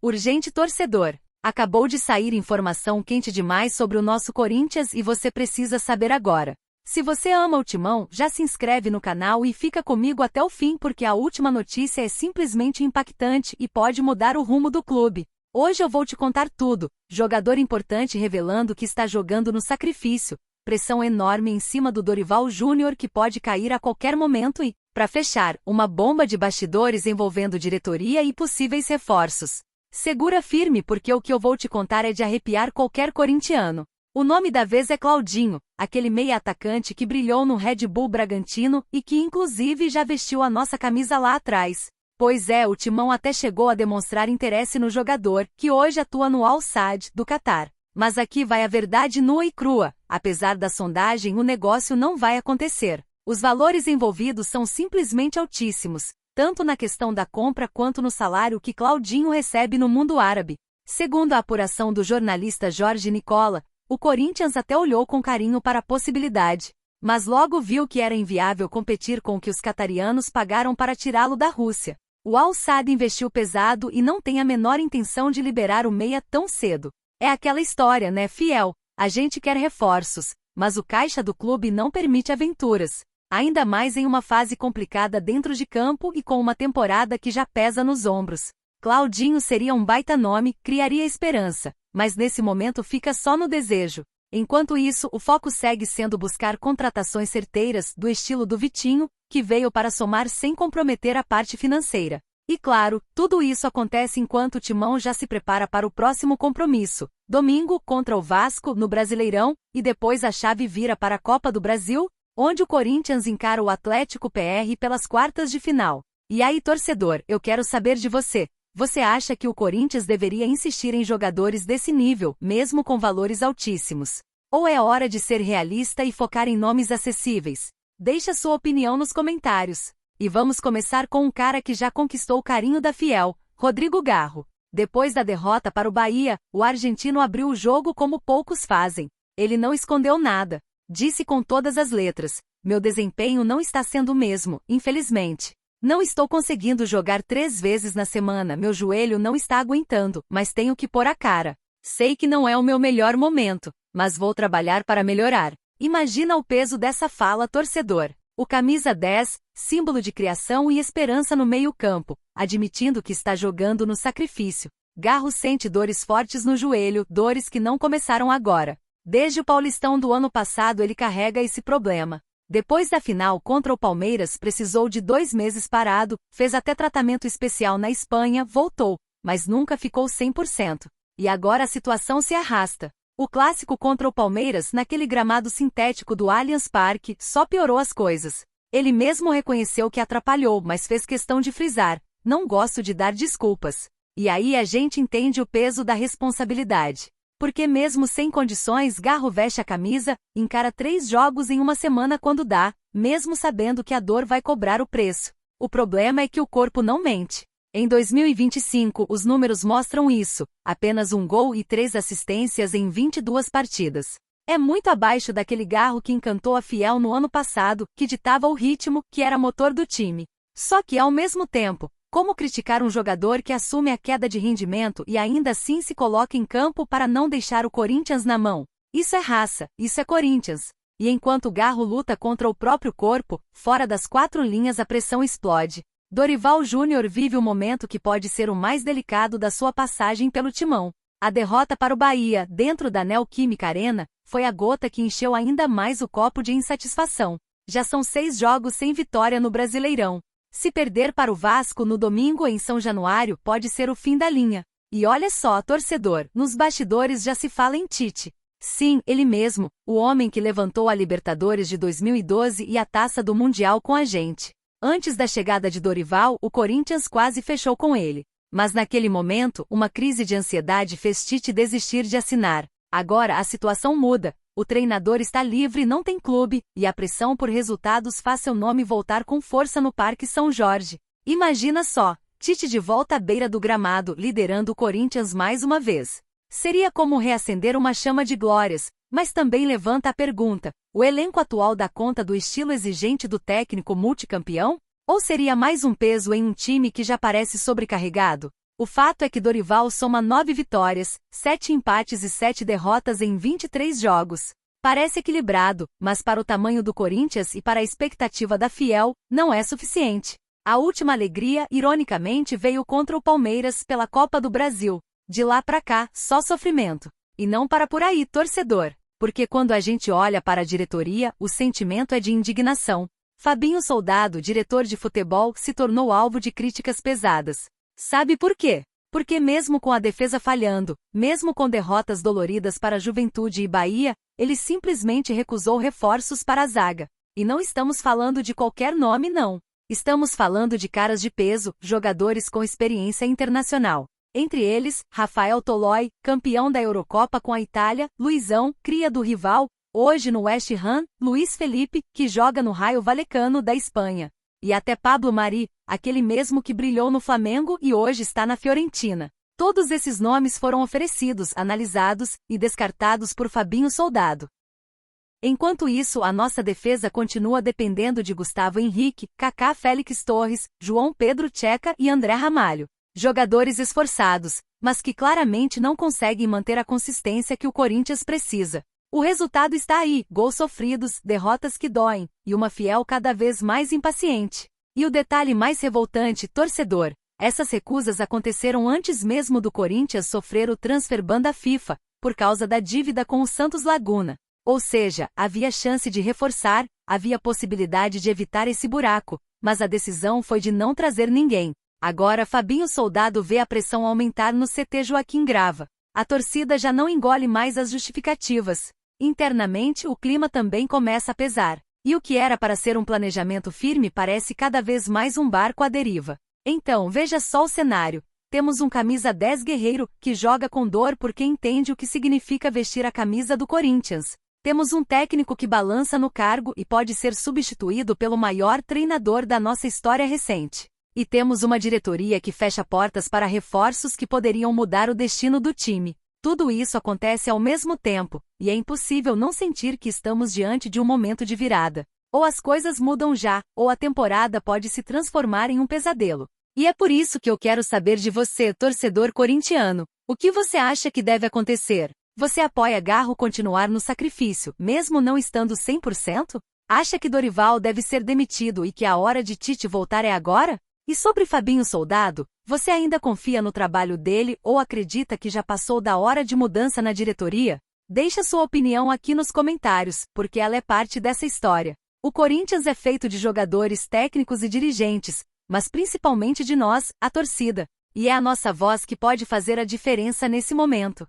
Urgente torcedor. Acabou de sair informação quente demais sobre o nosso Corinthians e você precisa saber agora. Se você ama o Timão, já se inscreve no canal e fica comigo até o fim porque a última notícia é simplesmente impactante e pode mudar o rumo do clube. Hoje eu vou te contar tudo. Jogador importante revelando que está jogando no sacrifício. Pressão enorme em cima do Dorival Júnior que pode cair a qualquer momento e, para fechar, uma bomba de bastidores envolvendo diretoria e possíveis reforços. Segura firme porque o que eu vou te contar é de arrepiar qualquer corintiano. O nome da vez é Claudinho, aquele meia atacante que brilhou no Red Bull Bragantino e que inclusive já vestiu a nossa camisa lá atrás. Pois é, o Timão até chegou a demonstrar interesse no jogador, que hoje atua no Al Sadd, do Catar. Mas aqui vai a verdade nua e crua, apesar da sondagem o negócio não vai acontecer. Os valores envolvidos são simplesmente altíssimos, tanto na questão da compra quanto no salário que Claudinho recebe no mundo árabe. Segundo a apuração do jornalista Jorge Nicola, o Corinthians até olhou com carinho para a possibilidade, mas logo viu que era inviável competir com o que os catarianos pagaram para tirá-lo da Rússia. O Al Sadd investiu pesado e não tem a menor intenção de liberar o meia tão cedo. É aquela história, né, fiel? A gente quer reforços, mas o caixa do clube não permite aventuras. Ainda mais em uma fase complicada dentro de campo e com uma temporada que já pesa nos ombros. Claudinho seria um baita nome, criaria esperança, mas nesse momento fica só no desejo. Enquanto isso, o foco segue sendo buscar contratações certeiras, do estilo do Vitinho, que veio para somar sem comprometer a parte financeira. E claro, tudo isso acontece enquanto o Timão já se prepara para o próximo compromisso, domingo contra o Vasco, no Brasileirão, e depois a chave vira para a Copa do Brasil, onde o Corinthians encara o Atlético PR pelas quartas de final. E aí, torcedor, eu quero saber de você. Você acha que o Corinthians deveria insistir em jogadores desse nível, mesmo com valores altíssimos? Ou é hora de ser realista e focar em nomes acessíveis? Deixe a sua opinião nos comentários. E vamos começar com um cara que já conquistou o carinho da fiel, Rodrigo Garro. Depois da derrota para o Bahia, o argentino abriu o jogo como poucos fazem. Ele não escondeu nada. Disse com todas as letras: meu desempenho não está sendo o mesmo, infelizmente. Não estou conseguindo jogar 3 vezes na semana, meu joelho não está aguentando, mas tenho que pôr a cara. Sei que não é o meu melhor momento, mas vou trabalhar para melhorar. Imagina o peso dessa fala, torcedor. O camisa 10, símbolo de criação e esperança no meio-campo, admitindo que está jogando no sacrifício. Garro sente dores fortes no joelho, dores que não começaram agora. Desde o Paulistão do ano passado ele carrega esse problema. Depois da final contra o Palmeiras precisou de 2 meses parado, fez até tratamento especial na Espanha, voltou, mas nunca ficou 100%. E agora a situação se arrasta. O clássico contra o Palmeiras naquele gramado sintético do Allianz Parque só piorou as coisas. Ele mesmo reconheceu que atrapalhou, mas fez questão de frisar: não gosto de dar desculpas. E aí a gente entende o peso da responsabilidade. Porque mesmo sem condições, Garro veste a camisa, encara 3 jogos em uma semana quando dá, mesmo sabendo que a dor vai cobrar o preço. O problema é que o corpo não mente. Em 2025, os números mostram isso, apenas 1 gol e 3 assistências em 22 partidas. É muito abaixo daquele Garro que encantou a fiel no ano passado, que ditava o ritmo, que era motor do time. Só que ao mesmo tempo, como criticar um jogador que assume a queda de rendimento e ainda assim se coloca em campo para não deixar o Corinthians na mão? Isso é raça, isso é Corinthians. E enquanto Garro luta contra o próprio corpo, fora das 4 linhas a pressão explode. Dorival Júnior vive o momento que pode ser o mais delicado da sua passagem pelo Timão. A derrota para o Bahia, dentro da Neoquímica Arena, foi a gota que encheu ainda mais o copo de insatisfação. Já são 6 jogos sem vitória no Brasileirão. Se perder para o Vasco no domingo em São Januário, pode ser o fim da linha. E olha só, torcedor, nos bastidores já se fala em Tite. Sim, ele mesmo, o homem que levantou a Libertadores de 2012 e a Taça do Mundial com a gente. Antes da chegada de Dorival, o Corinthians quase fechou com ele. Mas naquele momento, uma crise de ansiedade fez Tite desistir de assinar. Agora a situação muda. O treinador está livre e não tem clube, e a pressão por resultados faz seu nome voltar com força no Parque São Jorge. Imagina só, Tite de volta à beira do gramado, liderando o Corinthians mais uma vez. Seria como reacender uma chama de glórias, mas também levanta a pergunta: o elenco atual dá conta do estilo exigente do técnico multicampeão? Ou seria mais um peso em um time que já parece sobrecarregado? O fato é que Dorival soma 9 vitórias, 7 empates e 7 derrotas em 23 jogos. Parece equilibrado, mas para o tamanho do Corinthians e para a expectativa da Fiel, não é suficiente. A última alegria, ironicamente, veio contra o Palmeiras pela Copa do Brasil. De lá pra cá, só sofrimento. E não para por aí, torcedor. Porque quando a gente olha para a diretoria, o sentimento é de indignação. Fabinho Soldado, diretor de futebol, se tornou alvo de críticas pesadas. Sabe por quê? Porque mesmo com a defesa falhando, mesmo com derrotas doloridas para Juventude e Bahia, ele simplesmente recusou reforços para a zaga. E não estamos falando de qualquer nome não. Estamos falando de caras de peso, jogadores com experiência internacional. Entre eles, Rafael Tolói, campeão da Eurocopa com a Itália, Luizão, cria do rival, hoje no West Ham, Luiz Felipe, que joga no Raio Vallecano da Espanha. E até Pablo Mari, aquele mesmo que brilhou no Flamengo e hoje está na Fiorentina. Todos esses nomes foram oferecidos, analisados e descartados por Fabinho Soldado. Enquanto isso, a nossa defesa continua dependendo de Gustavo Henrique, Kaká, Félix Torres, João Pedro Checa e André Ramalho. Jogadores esforçados, mas que claramente não conseguem manter a consistência que o Corinthians precisa. O resultado está aí, gols sofridos, derrotas que doem, e uma Fiel cada vez mais impaciente. E o detalhe mais revoltante, torcedor, essas recusas aconteceram antes mesmo do Corinthians sofrer o transfer ban da FIFA, por causa da dívida com o Santos Laguna. Ou seja, havia chance de reforçar, havia possibilidade de evitar esse buraco, mas a decisão foi de não trazer ninguém. Agora Fabinho Soldado vê a pressão aumentar no CT Joaquim Grava. A torcida já não engole mais as justificativas. Internamente o clima também começa a pesar. E o que era para ser um planejamento firme parece cada vez mais um barco à deriva. Então veja só o cenário. Temos um camisa 10 guerreiro, que joga com dor porque entende o que significa vestir a camisa do Corinthians. Temos um técnico que balança no cargo e pode ser substituído pelo maior treinador da nossa história recente. E temos uma diretoria que fecha portas para reforços que poderiam mudar o destino do time. Tudo isso acontece ao mesmo tempo, e é impossível não sentir que estamos diante de um momento de virada. Ou as coisas mudam já, ou a temporada pode se transformar em um pesadelo. E é por isso que eu quero saber de você, torcedor corintiano. O que você acha que deve acontecer? Você apoia Garro continuar no sacrifício, mesmo não estando 100%? Acha que Dorival deve ser demitido e que a hora de Tite voltar é agora? E sobre Fabinho Soldado, você ainda confia no trabalho dele ou acredita que já passou da hora de mudança na diretoria? Deixe sua opinião aqui nos comentários, porque ela é parte dessa história. O Corinthians é feito de jogadores, técnicos e dirigentes, mas principalmente de nós, a torcida. E é a nossa voz que pode fazer a diferença nesse momento.